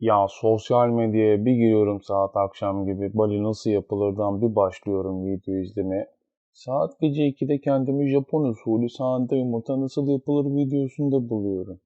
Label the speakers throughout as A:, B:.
A: Ya sosyal medyaya bir giriyorum saat akşam gibi Bali nasıl yapılırdan bir başlıyorum video izlemeye. Saat gece 2'de kendimi Japon usulü sahanda yumurta nasıl yapılır videosunda buluyorum.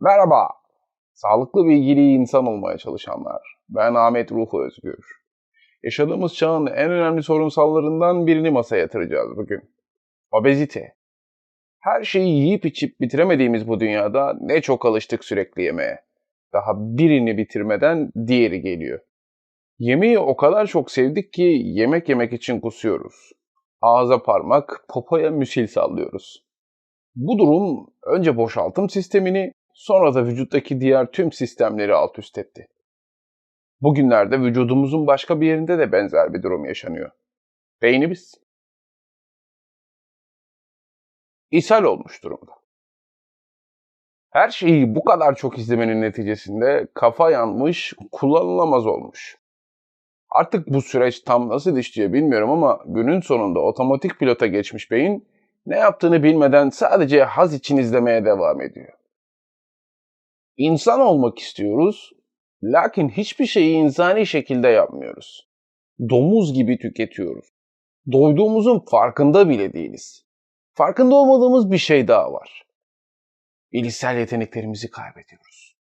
A: Merhaba, sağlıklı bilgili insan olmaya çalışanlar. Ben Ahmet Ruhu Özgür. Yaşadığımız çağın en önemli sorunsallarından birini masaya yatıracağız bugün. Obezite. Her şeyi yiyip içip bitiremediğimiz bu dünyada ne çok alıştık sürekli yemeğe. Daha birini bitirmeden diğeri geliyor. Yemeği o kadar çok sevdik ki yemek yemek için kusuyoruz. Ağza parmak, popoya müsil sallıyoruz. Bu durum önce boşaltım sistemini, sonra da vücuttaki diğer tüm sistemleri alt üst etti. Bugünlerde vücudumuzun başka bir yerinde de benzer bir durum yaşanıyor. Beynimiz ishal olmuş durumda. Her şeyi bu kadar çok izlemenin neticesinde kafa yanmış, kullanılamaz olmuş. Artık bu süreç tam nasıl işliyor bilmiyorum ama günün sonunda otomatik pilota geçmiş beyin ne yaptığını bilmeden sadece haz için izlemeye devam ediyor. İnsan olmak istiyoruz, lakin hiçbir şeyi insani şekilde yapmıyoruz. Domuz gibi tüketiyoruz. Doyduğumuzun farkında bile değiliz. Farkında olmadığımız bir şey daha var. Bilişsel yeteneklerimizi kaybediyoruz.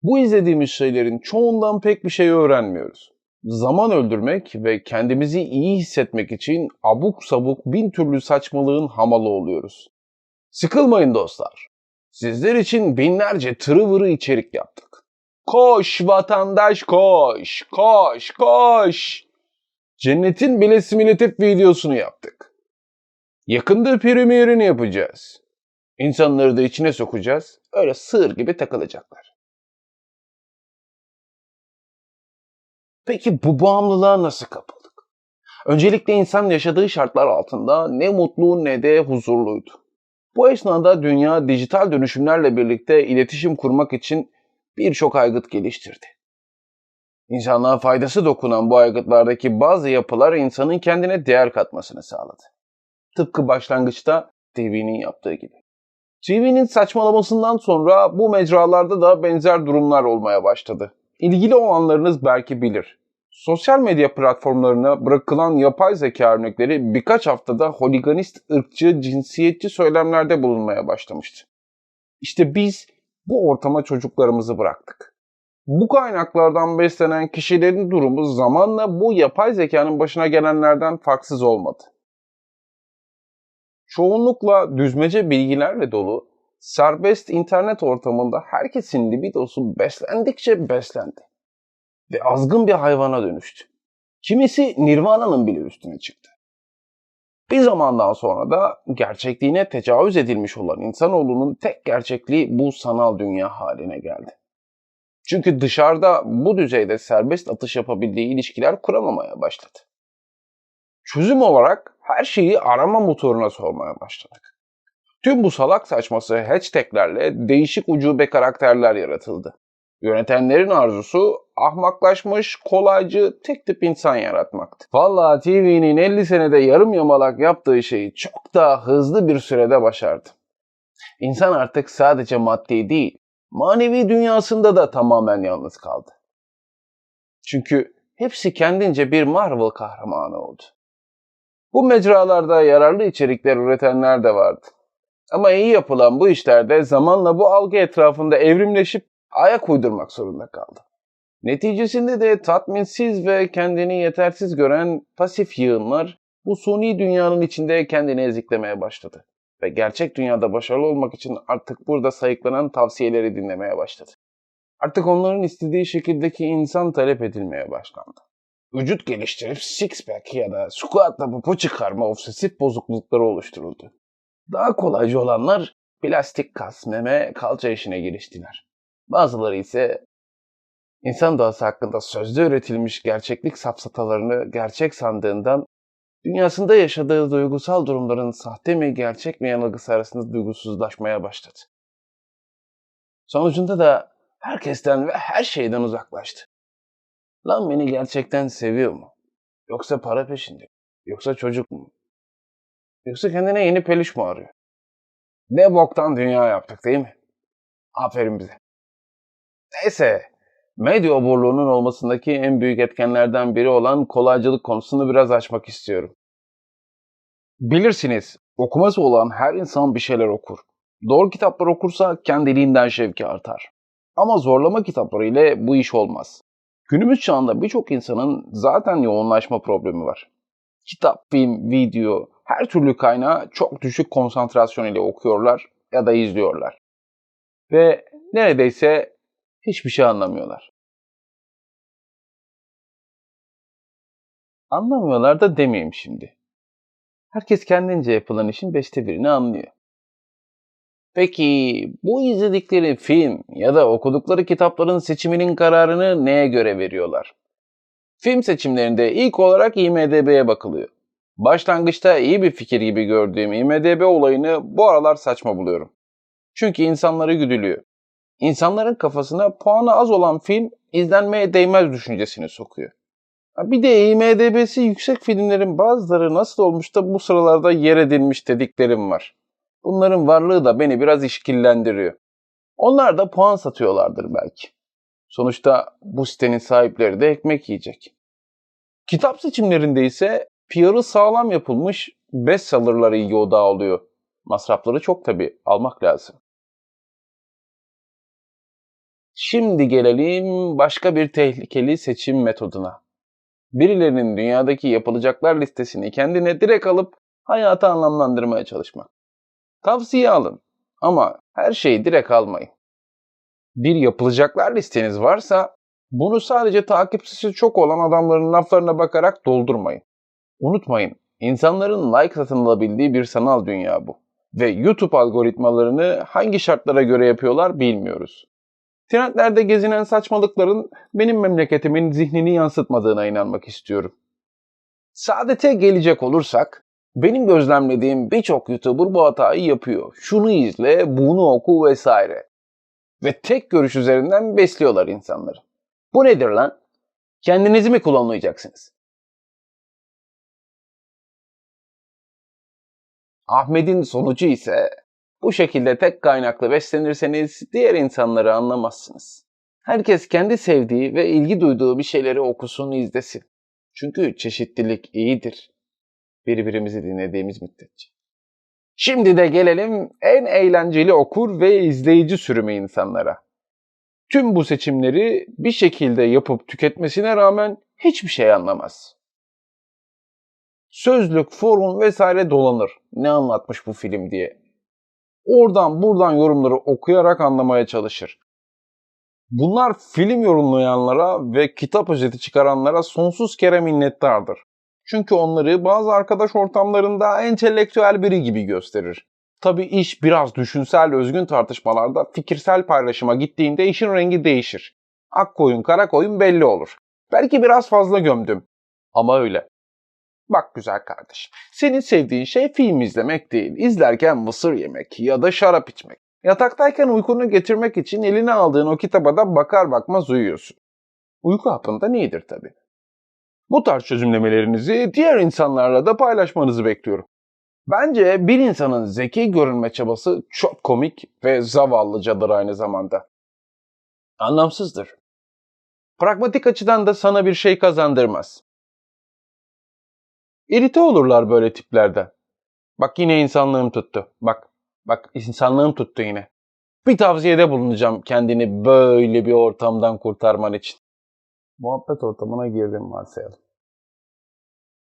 A: Bu izlediğimiz şeylerin çoğundan pek bir şey öğrenmiyoruz. Zaman öldürmek ve kendimizi iyi hissetmek için abuk sabuk bin türlü saçmalığın hamalı oluyoruz. Sıkılmayın dostlar. Sizler için binlerce tırıvırı içerik yaptık. Koş vatandaş koş, koş, koş. Cennetin bile simülatif videosunu yaptık. Yakında premierini yapacağız. İnsanları da içine sokacağız. Öyle sığır gibi takılacaklar. Peki bu bağımlılığa nasıl kapıldık? Öncelikle insan yaşadığı şartlar altında ne mutlu ne de huzurluydu. Bu esnada dünya dijital dönüşümlerle birlikte iletişim kurmak için birçok aygıt geliştirdi. İnsanlığa faydası dokunan bu aygıtlardaki bazı yapılar insanın kendine değer katmasını sağladı. Tıpkı başlangıçta TV'nin yaptığı gibi. TV'nin saçmalamasından sonra bu mecralarda da benzer durumlar olmaya başladı. İlgili olanlarınız belki bilir. Sosyal medya platformlarına bırakılan yapay zeka örnekleri birkaç haftada holiganist, ırkçı, cinsiyetçi söylemlerde bulunmaya başlamıştı. İşte biz bu ortama çocuklarımızı bıraktık. Bu kaynaklardan beslenen kişilerin durumu zamanla bu yapay zekanın başına gelenlerden farksız olmadı. Çoğunlukla düzmece bilgilerle dolu, serbest internet ortamında herkesin libidosu beslendikçe beslendi ve azgın bir hayvana dönüştü. Kimisi Nirvana'nın bile üstüne çıktı. Bir zamandan sonra da gerçekliğine tecavüz edilmiş olan insanoğlunun tek gerçekliği bu sanal dünya haline geldi. Çünkü dışarıda bu düzeyde serbest atış yapabildiği ilişkiler kuramamaya başladı. Çözüm olarak her şeyi arama motoruna sormaya başladık. Tüm bu salak saçması hashtaglerle değişik ucube karakterler yaratıldı. Yönetenlerin arzusu ahmaklaşmış, kolaycı, tek tip insan yaratmaktı. Vallahi TV'nin 50 senede yarım yamalak yaptığı şeyi çok daha hızlı bir sürede başardı. İnsan artık sadece maddi değil, manevi dünyasında da tamamen yalnız kaldı. Çünkü hepsi kendince bir Marvel kahramanı oldu. Bu mecralarda yararlı içerikler üretenler de vardı. Ama iyi yapılan bu işlerde zamanla bu algı etrafında evrimleşip ayak uydurmak zorunda kaldı. Neticesinde de tatminsiz ve kendini yetersiz gören pasif yığınlar bu suni dünyanın içinde kendini eziklemeye başladı. Ve gerçek dünyada başarılı olmak için artık burada sayıklanan tavsiyeleri dinlemeye başladı. Artık onların istediği şekildeki insan talep edilmeye başlandı. Vücut geliştirip six pack ya da squatla popo çıkarma obsesif bozuklukları oluşturuldu. Daha kolaycı olanlar plastik kas, meme, kalça işine giriştiler. Bazıları ise insan doğası hakkında sözde üretilmiş gerçeklik safsatalarını gerçek sandığından dünyasında yaşadığı duygusal durumların sahte mi gerçek mi yanılgısı arasında duygusuzlaşmaya başladı. Sonucunda da herkesten ve her şeyden uzaklaştı. Lan beni gerçekten seviyor mu? Yoksa para peşinde mi? Yoksa çocuk mu? Yoksa kendine yeni peluş mu arıyor? Ne boktan dünya yaptık değil mi? Aferin bize. Neyse, medya oburluğunun olmasındaki en büyük etkenlerden biri olan kolaycılık konusunu biraz açmak istiyorum. Bilirsiniz, okuması olan her insan bir şeyler okur. Doğru kitaplar okursa kendiliğinden şevki artar. Ama zorlama kitapları ile bu iş olmaz. Günümüz çağında birçok insanın zaten yoğunlaşma problemi var. Kitap, film, video, her türlü kaynağı çok düşük konsantrasyon ile okuyorlar ya da izliyorlar. Ve neredeyse hiçbir şey anlamıyorlar. Anlamıyorlar da demeyeyim şimdi. Herkes kendince yapılan işin 1/5'ini anlıyor. Peki bu izledikleri film ya da okudukları kitapların seçiminin kararını neye göre veriyorlar? Film seçimlerinde ilk olarak IMDb'ye bakılıyor. Başlangıçta iyi bir fikir gibi gördüğüm IMDb olayını bu aralar saçma buluyorum. Çünkü insanları güdülüyor. İnsanların kafasına puanı az olan film izlenmeye değmez düşüncesini sokuyor. Bir de IMDb'si yüksek filmlerin bazıları nasıl olmuş da bu sıralarda yer edilmiş dediklerim var. Bunların varlığı da beni biraz işkillendiriyor. Onlar da puan satıyorlardır belki. Sonuçta bu sitenin sahipleri de ekmek yiyecek. Kitap seçimlerinde ise PR'ı sağlam yapılmış bestseller'lar ilgi odağı oluyor. Masrafları çok tabii, almak lazım. Şimdi gelelim başka bir tehlikeli seçim metoduna. Birilerinin dünyadaki yapılacaklar listesini kendine direkt alıp hayatı anlamlandırmaya çalışmak. Tavsiye alın ama her şeyi direkt almayın. Bir yapılacaklar listeniz varsa bunu sadece takipçisi çok olan adamların laflarına bakarak doldurmayın. Unutmayın, insanların like satın alabildiği bir sanal dünya bu. Ve YouTube algoritmalarını hangi şartlara göre yapıyorlar bilmiyoruz. Trendlerde gezinen saçmalıkların benim memleketimin zihnini yansıtmadığına inanmak istiyorum. Saadete gelecek olursak, benim gözlemlediğim birçok YouTuber bu hatayı yapıyor. Şunu izle, bunu oku vesaire. Ve tek görüş üzerinden besliyorlar insanları. Bu nedir lan? Kendinizi mi klonlayacaksınız? Ahmet'in sonucu ise bu şekilde tek kaynaklı beslenirseniz diğer insanları anlamazsınız. Herkes kendi sevdiği ve ilgi duyduğu bir şeyleri okusun, izlesin. Çünkü çeşitlilik iyidir. Birbirimizi dinlediğimiz müddetçe. Şimdi de gelelim en eğlenceli okur ve izleyici sürümü insanlara. Tüm bu seçimleri bir şekilde yapıp tüketmesine rağmen hiçbir şey anlamaz. Sözlük, forum vesaire dolanır. Ne anlatmış bu film diye. Oradan buradan yorumları okuyarak anlamaya çalışır. Bunlar film yorumlayanlara ve kitap özeti çıkaranlara sonsuz kere minnettardır. Çünkü onları bazı arkadaş ortamlarında entelektüel biri gibi gösterir. Tabii iş biraz düşünsel özgün tartışmalarda fikirsel paylaşıma gittiğinde işin rengi değişir. Ak koyun kara koyun belli olur. Belki biraz fazla gömdüm. Ama öyle. Bak güzel kardeş, senin sevdiğin şey film izlemek değil, izlerken mısır yemek ya da şarap içmek. Yataktayken uykunu getirmek için eline aldığın o kitaba da bakar bakmaz uyuyorsun. Uyku hapından iyidir tabii. Bu tarz çözümlemelerinizi diğer insanlarla da paylaşmanızı bekliyorum. Bence bir insanın zeki görünme çabası çok komik ve zavallıcadır aynı zamanda. Anlamsızdır. Pragmatik açıdan da sana bir şey kazandırmaz. İrite olurlar böyle tiplerden. Bak yine insanlığım tuttu. Bak insanlığım tuttu yine. Bir tavsiyede bulunacağım kendini böyle bir ortamdan kurtarman için. Muhabbet ortamına girdim varsayalım.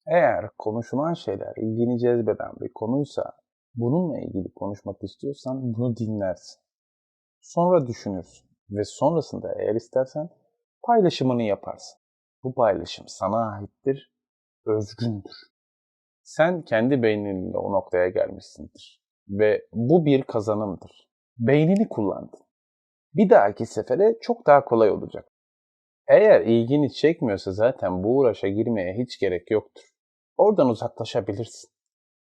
A: Eğer konuşulan şeyler ilgini cezbeden bir konuysa bununla ilgili konuşmak istiyorsan bunu dinlersin. Sonra düşünürsün ve sonrasında eğer istersen paylaşımını yaparsın. Bu paylaşım sana aittir, özgündür. Sen kendi beyninle o noktaya gelmişsindir. Ve bu bir kazanımdır. Beynini kullandın. Bir dahaki sefere çok daha kolay olacak. Eğer ilgini çekmiyorsa zaten bu uğraşa girmeye hiç gerek yoktur. Oradan uzaklaşabilirsin.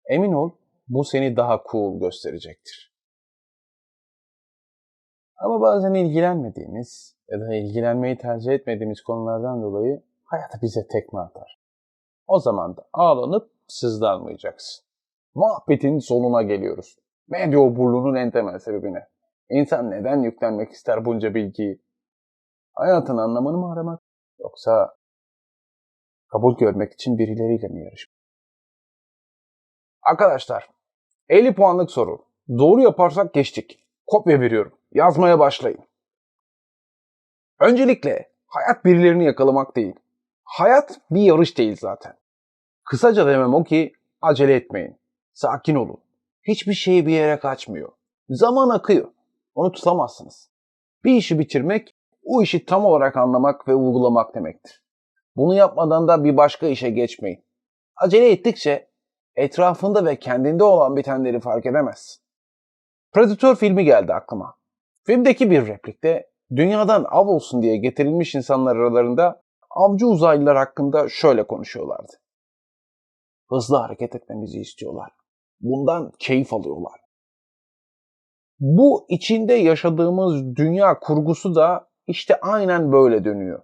A: Emin ol bu seni daha cool gösterecektir. Ama bazen ilgilenmediğimiz ya da ilgilenmeyi tercih etmediğimiz konulardan dolayı hayat bize tekme atar. O zaman da ağlanıp sızlanmayacaksın. Muhabbetin sonuna geliyoruz. Medya oburluğunun en temel sebebine. İnsan neden yüklenmek ister bunca bilgiyi? Hayatın anlamını mı aramak? Yoksa kabul görmek için birileriyle mi yarışmak? Arkadaşlar, 50 puanlık soru. Doğru yaparsak geçtik. Kopya veriyorum. Yazmaya başlayın. Öncelikle hayat birilerini yakalamak değil. Hayat bir yarış değil zaten. Kısaca demem o ki acele etmeyin. Sakin olun. Hiçbir şey bir yere kaçmıyor. Zaman akıyor. Onu tutamazsınız. Bir işi bitirmek, o işi tam olarak anlamak ve uygulamak demektir. Bunu yapmadan da bir başka işe geçmeyin. Acele ettikçe etrafında ve kendinde olan bitenleri fark edemezsin. Predator filmi geldi aklıma. Filmdeki bir replikte dünyadan av olsun diye getirilmiş insanlar aralarında avcı uzaylılar hakkında şöyle konuşuyorlardı. Hızlı hareket etmemizi istiyorlar. Bundan keyif alıyorlar. Bu içinde yaşadığımız dünya kurgusu da işte aynen böyle dönüyor.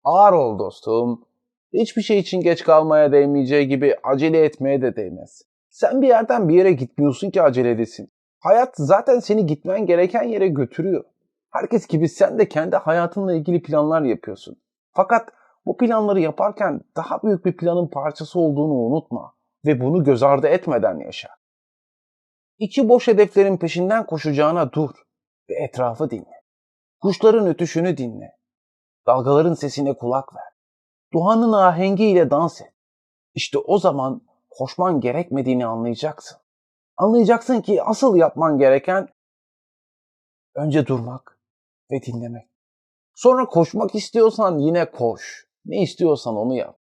A: Ağır ol dostum. Hiçbir şey için geç kalmaya değmeyeceği gibi acele etmeye de değmez. Sen bir yerden bir yere gitmiyorsun ki acele edesin. Hayat zaten seni gitmen gereken yere götürüyor. Herkes gibi sen de kendi hayatınla ilgili planlar yapıyorsun. Fakat bu planları yaparken daha büyük bir planın parçası olduğunu unutma ve bunu göz ardı etmeden yaşa. İçi boş hedeflerin peşinden koşacağına dur ve etrafı dinle. Kuşların ötüşünü dinle. Dalgaların sesine kulak ver. Duhanın ahengiyle dans et. İşte o zaman koşman gerekmediğini anlayacaksın. Anlayacaksın ki asıl yapman gereken önce durmak ve dinlemek. Sonra koşmak istiyorsan yine koş. Ne istiyorsan onu yap.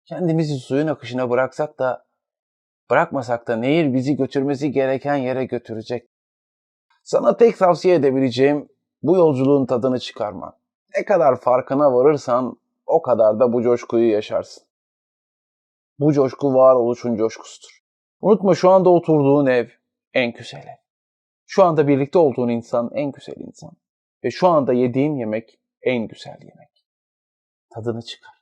A: Kendimizi suyun akışına bırakmasak da nehir bizi götürmesi gereken yere götürecek. Sana tek tavsiye edebileceğim bu yolculuğun tadını çıkarman. Ne kadar farkına varırsan o kadar da bu coşkuyu yaşarsın. Bu coşku varoluşun coşkusudur. Unutma şu anda oturduğun ev en güzel ev. Şu anda birlikte olduğun insan en güzel insan. Ve şu anda yediğin yemek en güzel yemek. Tadını çıkar.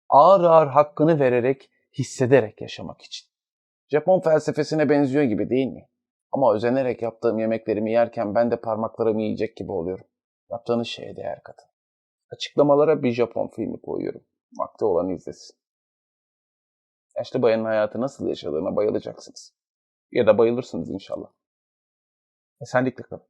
A: Ağır ağır hakkını vererek, hissederek yaşamak için. Japon felsefesine benziyor gibi değil mi? Ama özenerek yaptığım yemeklerimi yerken ben de parmaklarımı yiyecek gibi oluyorum. Yaptığınız şeye değer katın. Açıklamalara bir Japon filmi koyuyorum. Vakti olan izlesin. Yaşlı bayanın hayatı nasıl yaşadığına bayılacaksınız. Ya da bayılırsınız inşallah. Esenlikle kalın.